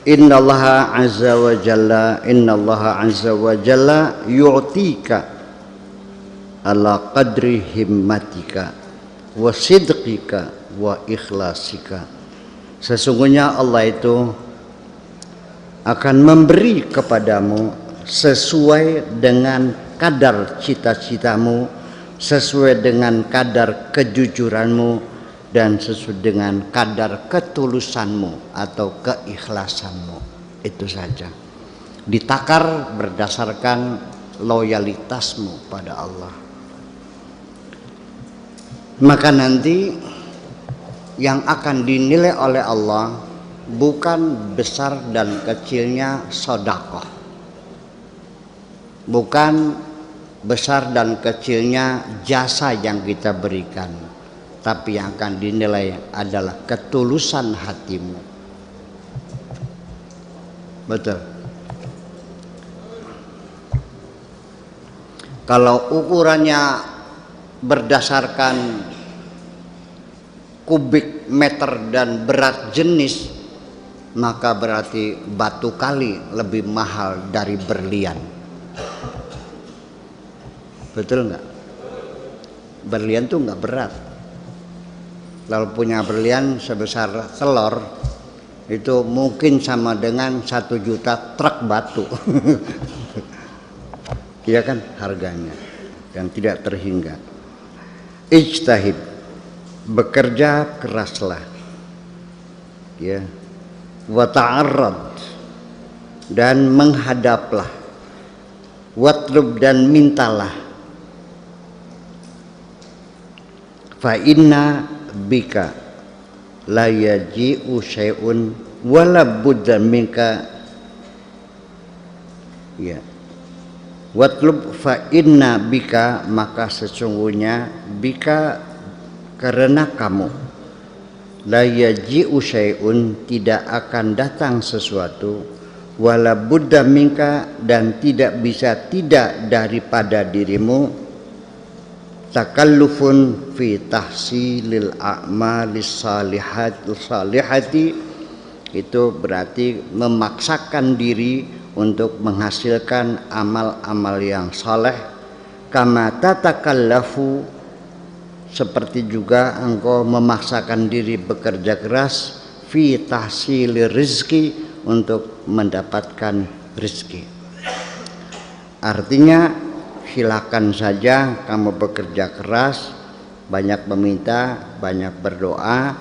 Innallaha azza wa jalla yu'tika ala qadri himmatika wa sidqika wa ikhlasika. Sesungguhnya Allah itu akan memberi kepadamu sesuai dengan kadar cita-citamu, sesuai dengan kadar kejujuranmu, dan sesuai dengan kadar ketulusanmu atau keikhlasanmu. Itu saja. Ditakar berdasarkan loyalitasmu pada Allah. Maka nanti yang akan dinilai oleh Allah bukan besar dan kecilnya sedekah, bukan besar dan kecilnya jasa yang kita berikan, tapi yang akan dinilai adalah ketulusan hatimu. Betul. Kalau ukurannya berdasarkan kubik meter dan berat jenis, maka berarti batu kali lebih mahal dari berlian. Betul nggak? Berlian tuh nggak berat. Lalu punya berlian sebesar telur itu mungkin sama dengan 1 juta truk batu. Iya kan harganya, dan tidak terhingga. Ijtahid, bekerja keraslah, ya. Wa ta'arrad, dan menghadaplah. Watlub, dan mintalah. Fa inna bika la yaji'u syai'un wala budda minka, ya. Watlub, fa inna bika, maka sesungguhnya bika, karena kamu, la yaji'u syai'un, tidak akan datang sesuatu, wala budda minka, dan tidak bisa tidak daripada dirimu, takallufun fi tahsilil a'malis salihati, itu berarti memaksakan diri untuk menghasilkan amal-amal yang saleh. Kama tatakallafu, seperti juga engkau memaksakan diri bekerja keras, fi tahsilir rizki, untuk mendapatkan rezeki. Artinya silakan saja kamu bekerja keras, banyak meminta, banyak berdoa.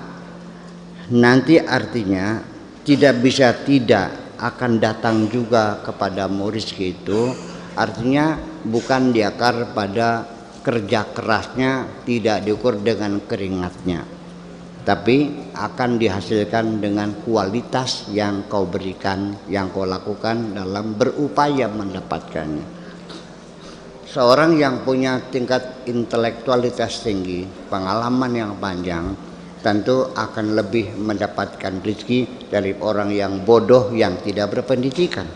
Nanti artinya tidak bisa tidak akan datang juga kepadamu rezeki itu. Artinya bukan diakar pada kerja kerasnya, tidak diukur dengan keringatnya, tapi akan dihasilkan dengan kualitas yang kau berikan, yang kau lakukan dalam berupaya mendapatkannya. Seorang yang punya tingkat intelektualitas tinggi, pengalaman yang panjang, tentu akan lebih mendapatkan rezeki dari orang yang bodoh yang tidak berpendidikan.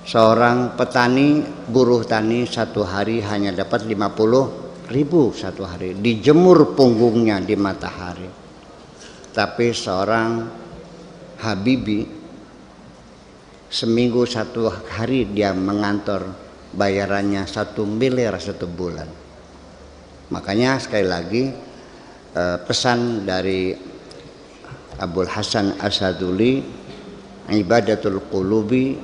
Seorang petani, buruh tani, satu hari hanya dapat 50.000 satu hari, dijemur punggungnya di matahari. Tapi seorang Habibi, seminggu satu hari dia mengantor, bayarannya 1 miliar satu bulan. Makanya sekali lagi pesan dari Abul Hasan Asaduli, ibadatul qulubi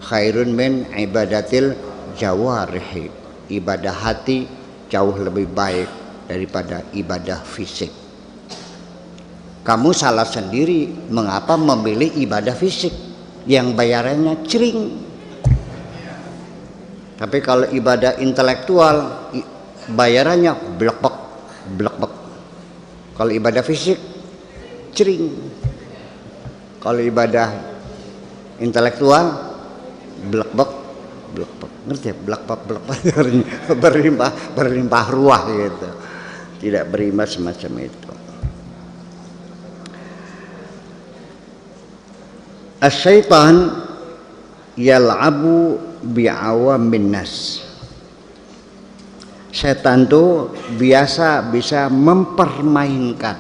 khairun min ibadatil jawarihi, ibadah hati jauh lebih baik daripada ibadah fisik. Kamu salah sendiri mengapa memilih ibadah fisik yang bayarannya cering. Tapi kalau ibadah intelektual bayarannya blek-blek, blek-blek. Kalau ibadah fisik cering. Kalau ibadah intelektual blek-blek, blek-blek. Ngerti ya? Blek-blek, blek-blek. berlimpah ruah gitu. Tidak berimbas semacam itu. Asyaitan yal'abu bi'awamin nas. Setan itu biasa bisa mempermainkan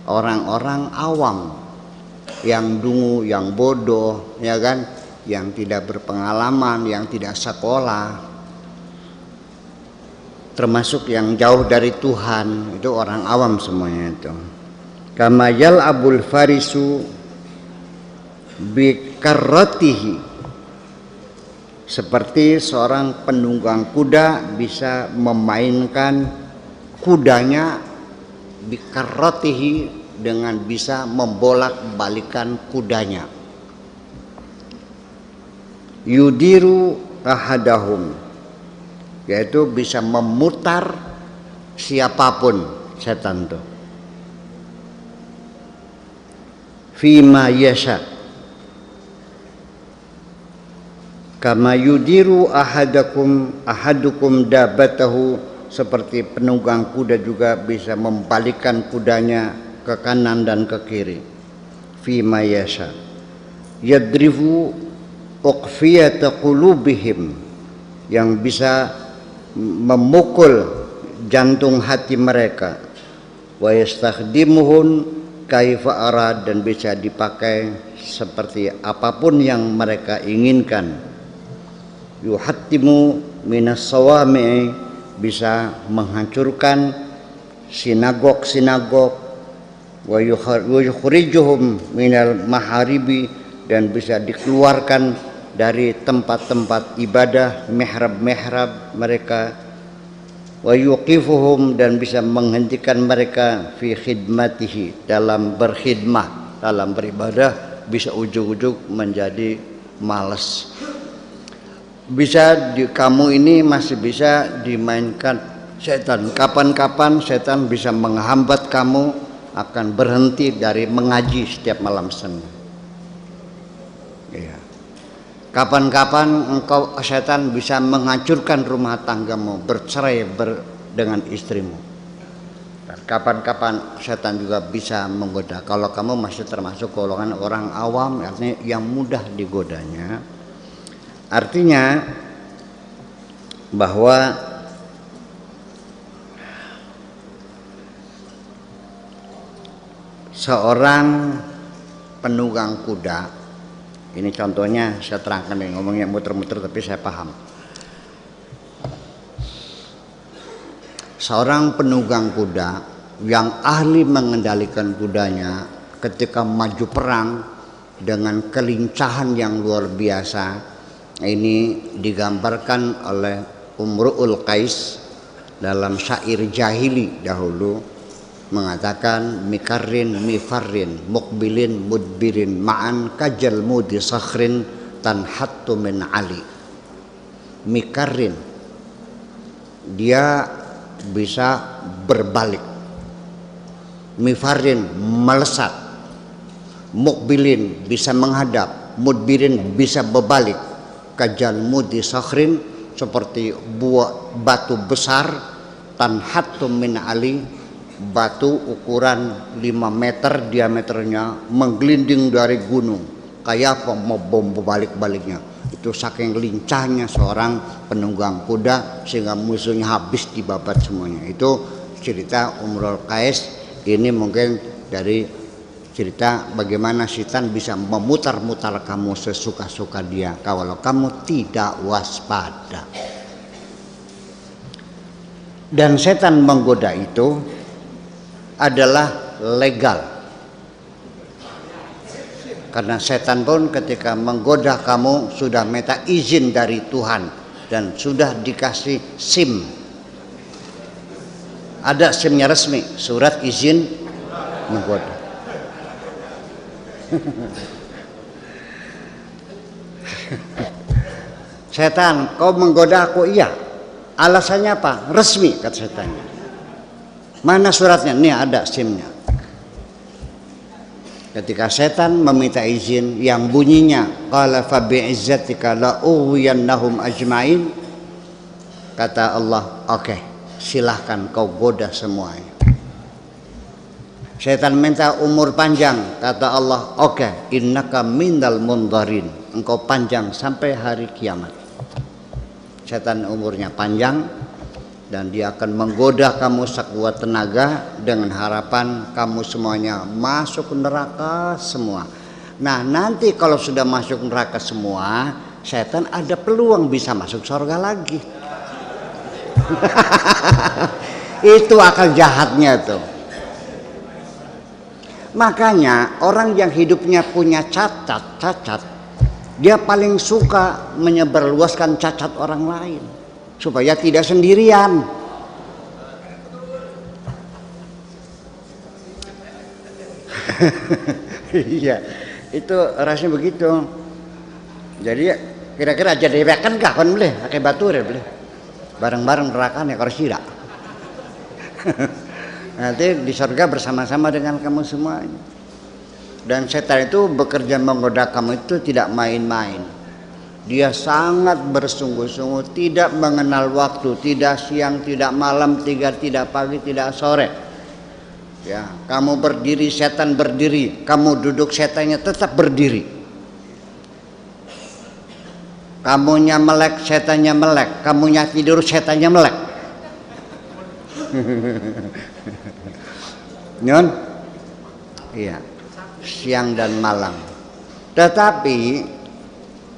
orang-orang awam. yang dungu, yang bodoh, ya kan, yang tidak berpengalaman, yang tidak sekolah, termasuk yang jauh dari Tuhan, itu orang awam semuanya itu. Kama yal'abul farisu bikarratihi, seperti seorang penunggang kuda bisa memainkan kudanya bikarratihi, dengan bisa membolak-balikan kudanya. Yudiru ahadahum, yaitu bisa memutar siapapun setan itu. Fima yasha, kama yudiru ahadukum dabatahu, seperti penunggang kuda juga bisa membalikkan kudanya ke kanan dan ke kiri. Fima yasha yadrifu uqfiyata qulubihim, yang bisa memukul jantung hati mereka. Wa yastakhdimuhun kaifa arad, dan bisa dipakai seperti apapun yang mereka inginkan. Yuhattimu minas sawami'i, bisa menghancurkan sinagog-sinagog. Wa yukhrijuhum minal maharibi, dan bisa dikeluarkan dari tempat-tempat ibadah, mihrab-mihrab mereka. Wa yuqifuhum, dan bisa menghentikan mereka fi khidmatihi, dalam berkhidmah, dalam beribadah, bisa ujug-ujug menjadi malas. Bisa kamu ini masih bisa dimainkan setan. Kapan-kapan setan bisa menghambat kamu akan berhenti dari mengaji setiap malam Senin. Iya. Kapan-kapan engkau setan bisa menghancurkan rumah tanggamu, bercerai dengan istrimu. Dan kapan-kapan setan juga bisa menggoda. Kalau kamu masih termasuk golongan orang awam, artinya yang mudah digodanya. Artinya bahwa seorang penunggang kuda, ini contohnya saya terangkan nih, ngomongnya muter-muter tapi saya paham. Seorang penunggang kuda yang ahli mengendalikan kudanya ketika maju perang dengan kelincahan yang luar biasa, ini digambarkan oleh Umru'ul Qais dalam syair jahili dahulu, mengatakan mikarrin mifarrin mukbilin mudbirin ma'an kajal mudi sakhrin tanhattu min ali. Mikarrin, dia bisa berbalik. Mifarrin, melesat. Mukbilin, bisa menghadap. Mudbirin, bisa berbalik. Kajal mudi sakhrin, seperti buah batu besar. Tanhattu min ali, batu ukuran 5 meter diameternya, menggelinding dari gunung, kayak apa mau bom balik-baliknya. Itu saking lincahnya seorang penunggang kuda sehingga musuhnya habis dibabat semuanya. Itu cerita Umrul Qais. Ini mungkin dari cerita bagaimana setan bisa memutar-mutar kamu sesuka-suka dia kalau kamu tidak waspada. Dan setan menggoda itu adalah legal, karena setan pun ketika menggoda kamu sudah minta izin dari Tuhan dan sudah dikasih SIM, ada SIM-nya resmi, surat izin menggoda. Setan, kau menggoda aku? Iya. Alasannya apa? Resmi, kata setannya. Mana suratnya? Nih ada SIM-nya. Ketika setan meminta izin yang bunyinya qala fa bi'izzatika la ughwiyannahum ajmain, kata Allah, oke, silahkan kau goda semuanya. Setan minta umur panjang, kata Allah, oke, innaka minal mundharin, engkau panjang sampai hari kiamat. Setan umurnya panjang dan dia akan menggoda kamu sekuat tenaga dengan harapan kamu semuanya masuk neraka semua. Nah, nanti kalau sudah masuk neraka semua, setan ada peluang bisa masuk surga lagi. Itu akal jahatnya tuh. Makanya orang yang hidupnya punya cacat, dia paling suka menyebarluaskan cacat orang lain supaya tidak sendirian. Iya, itu rasanya begitu. Jadi kira-kira aja dibekan kah kan boleh, pakai batu ya boleh. Bareng-bareng nerakanya kalau tidak. Nanti di surga bersama-sama dengan kamu semuanya. Dan setan itu bekerja menggoda kamu itu tidak main-main. Dia sangat bersungguh-sungguh, tidak mengenal waktu, tidak siang, tidak malam, tidak pagi, tidak sore. Ya, kamu berdiri, setan berdiri, kamu duduk, setannya tetap berdiri. Kamunya melek, setannya melek, kamunya tidur, setannya melek. Nyon? Iya, siang dan malam. Tetapi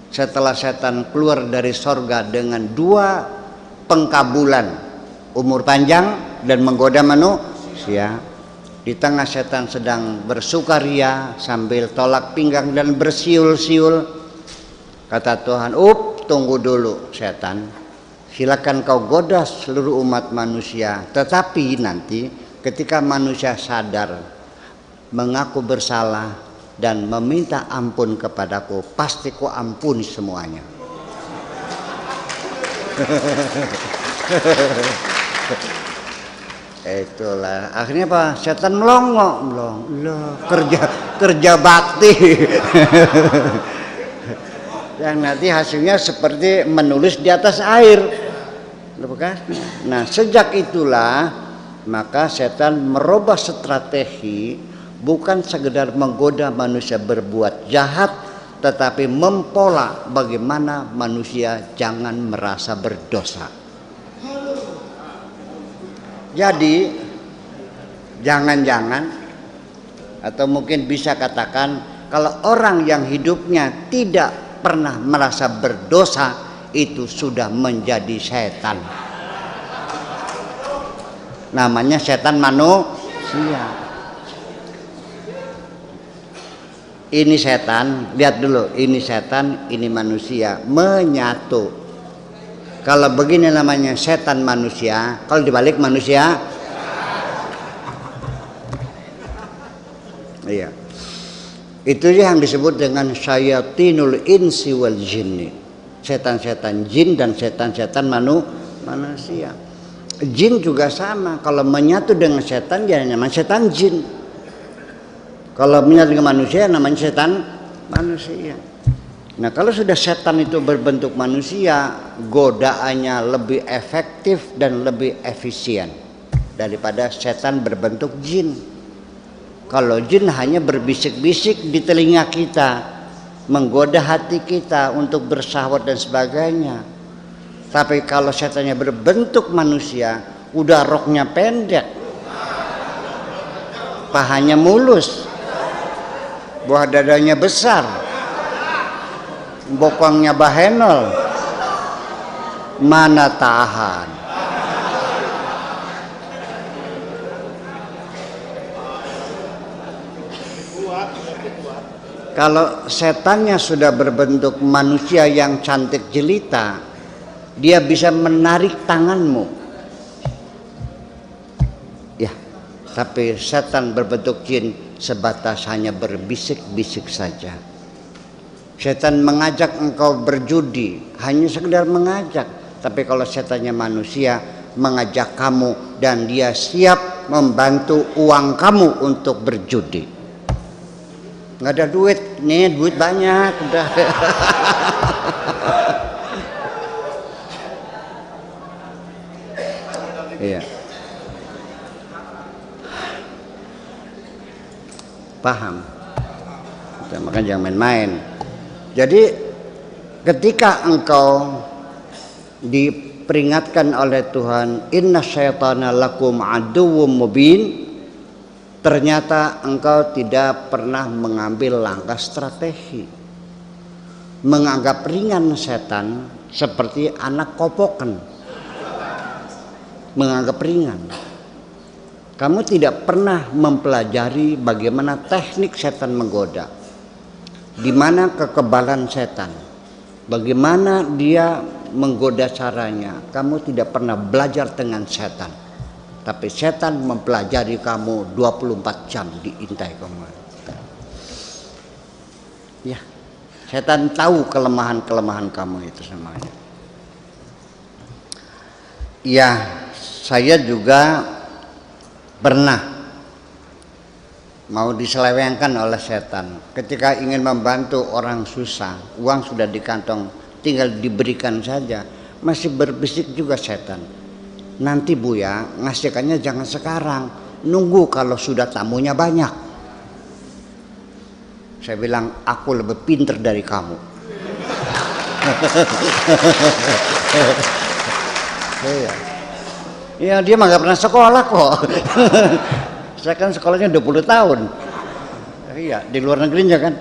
setelah setan keluar dari sorga dengan 2 pengkabulan, umur panjang dan menggoda manusia, di tengah setan sedang bersukaria sambil tolak pinggang dan bersiul-siul, kata Tuhan, tunggu dulu setan, silakan kau goda seluruh umat manusia, tetapi nanti ketika manusia sadar, mengaku bersalah dan meminta ampun kepadaku, pasti ku ampuni semuanya. Itulah akhirnya apa? Setan melongo, kerja bakti. Yang nanti hasilnya seperti menulis di atas air. Nah, sejak itulah maka setan merubah strategi, bukan sekedar menggoda manusia berbuat jahat, tetapi mempola bagaimana manusia jangan merasa berdosa. Jadi jangan-jangan, atau mungkin bisa katakan, kalau orang yang hidupnya tidak pernah merasa berdosa, itu sudah menjadi setan. Namanya setan manusia. Ini setan, lihat dulu, ini setan, ini manusia, menyatu. Kalau begini namanya setan manusia, kalau dibalik manusia, iya. Itu yang disebut dengan syayatinul insi wal jinni. Setan-setan jin dan setan-setan manusia. Jin juga sama, kalau menyatu dengan setan dia namanya setan jin. Kalau menyatu dengan manusia namanya setan manusia. Nah, kalau sudah setan itu berbentuk manusia, godaannya lebih efektif dan lebih efisien daripada setan berbentuk jin. Kalau jin hanya berbisik-bisik di telinga kita, menggoda hati kita untuk bersyahwat dan sebagainya. Tapi kalau setannya berbentuk manusia, udah roknya pendek, pahanya mulus, buah dadanya besar, bokongnya bahenol, mana tahan. Kalau setannya sudah berbentuk manusia yang cantik jelita, dia bisa menarik tanganmu. Ya, tapi setan berbentuk jin sebatas hanya berbisik-bisik saja. Setan mengajak engkau berjudi, hanya sekedar mengajak. Tapi kalau setannya manusia, mengajak kamu dan dia siap membantu uang kamu untuk berjudi. Nggak ada duit, nih duit banyak udah. Iya. Paham? Maka jangan main-main. Jadi ketika engkau diperingatkan oleh Tuhan, inna syaitana lakum aduwwum mubin, ternyata engkau tidak pernah mengambil langkah strategi, menganggap ringan setan seperti anak kopokan, menganggap ringan. Kamu tidak pernah mempelajari bagaimana teknik setan menggoda, di mana kekebalan setan, bagaimana dia menggoda caranya. Kamu tidak pernah belajar dengan setan, tapi setan mempelajari kamu 24 jam diintai kamu. Ya, setan tahu kelemahan-kelemahan kamu itu semuanya. Ya, saya juga pernah mau diselewengkan oleh setan. Ketika ingin membantu orang susah, uang sudah di kantong, tinggal diberikan saja, masih berbisik juga setan. Nanti Buya, ngasihkannya jangan sekarang, nunggu kalau sudah tamunya banyak. Saya bilang, aku lebih pinter dari kamu. Ya, dia mah gak pernah sekolah kok. Saya kan sekolahnya 20 tahun. Iya, di luar negerinya kan.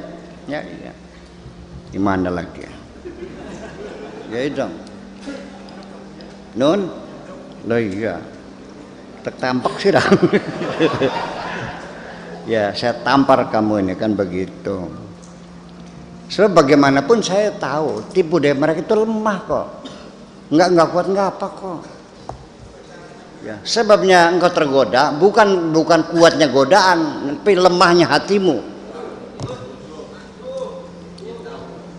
Ya, iya. Gimana lagi? Ya itu. Nun, loh iya. Tertampak sih dah. Ya, saya tampar kamu ini kan begitu. Sebab bagaimanapun saya tahu tipu daya mereka itu lemah kok. Enggak kuat enggak apa kok. Ya, sebabnya engkau tergoda bukan kuatnya godaan, tapi lemahnya hatimu.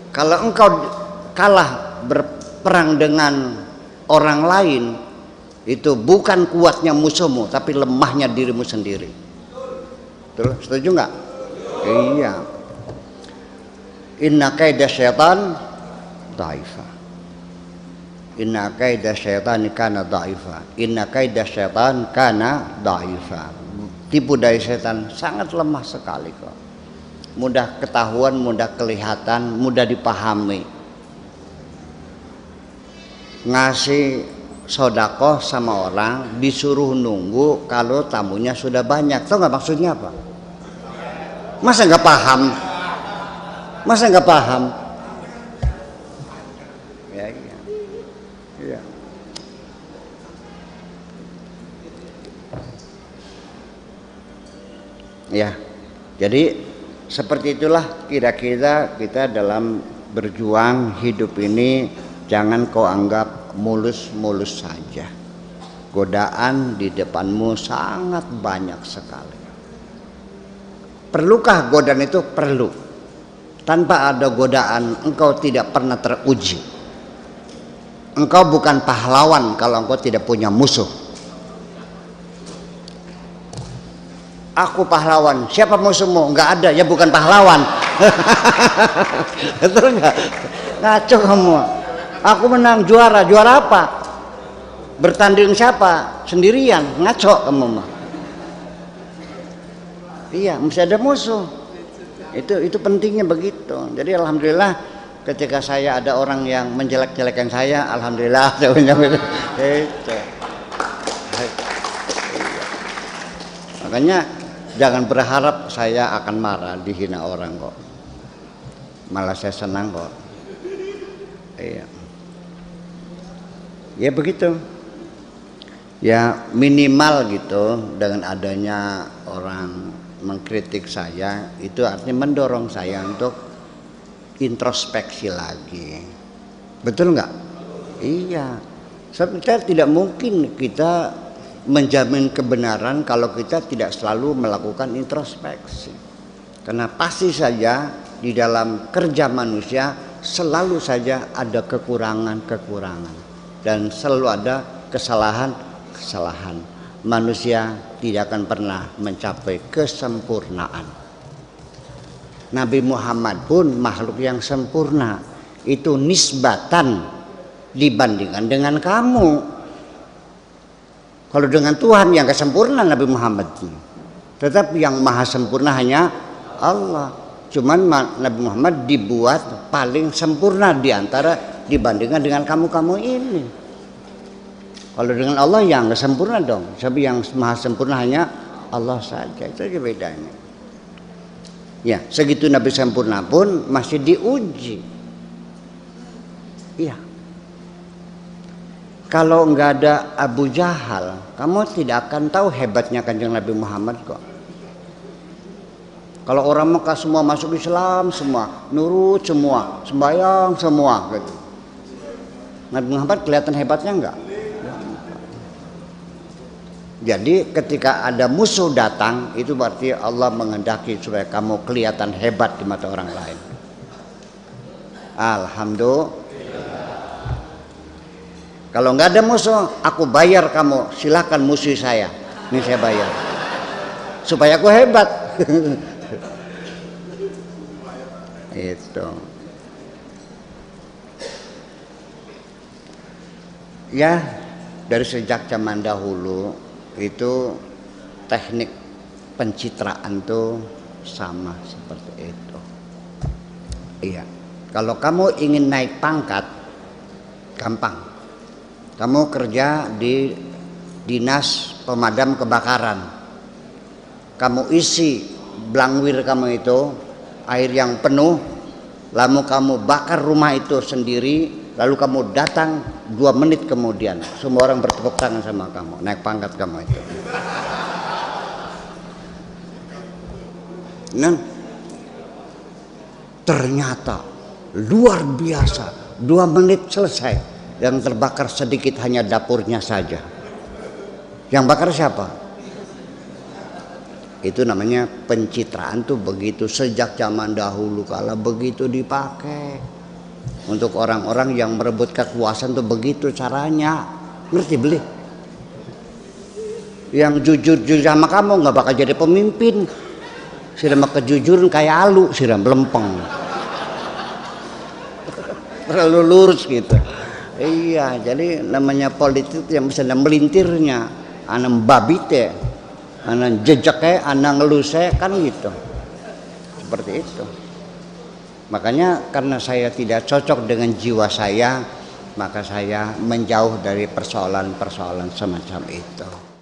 Kalau engkau kalah berperang dengan orang lain, itu bukan kuatnya musuhmu, tapi lemahnya dirimu sendiri. Terus setuju nggak? Iya. Inna kaida syaitan dha'ifa. Inna kaida syaitan kana dha'ifa. Inna kaida syaitan kana dha'ifa. Tipu daya setan sangat lemah sekali kok. Mudah ketahuan, mudah kelihatan, mudah dipahami. Ngasih sodakoh sama orang disuruh nunggu kalau tamunya sudah banyak. Tahu nggak maksudnya apa? Masa nggak paham? Masa nggak paham? Ya, iya. Iya. Ya, jadi seperti itulah kira-kira kita dalam berjuang hidup ini. Jangan kau anggap mulus-mulus saja. Godaan di depanmu sangat banyak sekali. Perlukah godaan itu? Perlu. Tanpa ada godaan engkau tidak pernah teruji. Engkau bukan pahlawan kalau engkau tidak punya musuh. Aku pahlawan. Siapa musuhmu? Enggak ada. Ya bukan pahlawan. Betul enggak? Ngaco kamu. Aku menang juara. Juara apa? Bertanding siapa? Sendirian. Ngaco kamu mah. Iya, mesti ada musuh. Itu pentingnya begitu. Jadi alhamdulillah ketika saya ada orang yang menjelek-jelekan saya, alhamdulillah saya punya itu. Makanya jangan berharap saya akan marah dihina orang kok. Malah saya senang kok. Iya. Ya begitu. Ya minimal gitu dengan adanya orang mengkritik saya itu artinya mendorong saya untuk introspeksi lagi. Betul nggak? Iya. Sebab kita tidak mungkin kita menjamin kebenaran kalau kita tidak selalu melakukan introspeksi. Karena pasti saja di dalam kerja manusia selalu saja ada kekurangan-kekurangan dan selalu ada kesalahan-kesalahan. Manusia tidak akan pernah mencapai kesempurnaan. Nabi Muhammad pun makhluk yang sempurna. Itu nisbatan dibandingkan dengan kamu. Kalau dengan Tuhan yang kesempurnaan Nabi Muhammad. Tetapi yang maha sempurna hanya Allah. Cuman Nabi Muhammad dibuat paling sempurna diantara dibandingkan dengan kamu-kamu ini. Kalau dengan Allah yang nggak sempurna dong. Sebab yang maha sempurna hanya Allah saja, itu aja bedanya. Ya, segitu Nabi sempurna pun masih diuji. Iya. Kalau nggak ada Abu Jahal, kamu tidak akan tahu hebatnya Kanjeng Nabi Muhammad kok. Kalau orang Mekah semua masuk Islam, semua nurut, semua sembahyang, semua gitu. Nabi Muhammad kelihatan hebatnya enggak? Jadi ketika ada musuh datang, itu berarti Allah mengendaki supaya kamu kelihatan hebat di mata orang lain. Alhamdulillah. Kalau nggak ada musuh, aku bayar kamu, silakan musuh saya. Ini saya bayar. Supaya aku hebat. Itu. Ya, dari sejak zaman dahulu itu teknik pencitraan tuh sama seperti itu. Iya. Kalau kamu ingin naik pangkat, gampang. Kamu kerja di dinas pemadam kebakaran. Kamu isi blangwir kamu itu air yang penuh, lalu kamu bakar rumah itu sendiri. Lalu kamu datang 2 menit kemudian, semua orang bertepuk tangan sama kamu, naik pangkat kamu itu. Nah, ternyata luar biasa, 2 menit selesai. Yang terbakar sedikit hanya dapurnya saja. Yang bakar siapa? Itu namanya pencitraan tuh begitu, sejak zaman dahulu kala begitu dipakai. Untuk orang-orang yang merebut kekuasaan tuh begitu caranya. Ngerti beli? Yang jujur sama kamu nggak bakal jadi pemimpin. Siram kejujuran kayak alu, siram lempeng. Terlalu lurus gitu. Iya, jadi namanya politik yang bisa melintirnya. Anak babite, anak jejaknya, anak ngeluse kan gitu. Seperti itu. Makanya karena saya tidak cocok dengan jiwa saya, maka saya menjauh dari persoalan-persoalan semacam itu.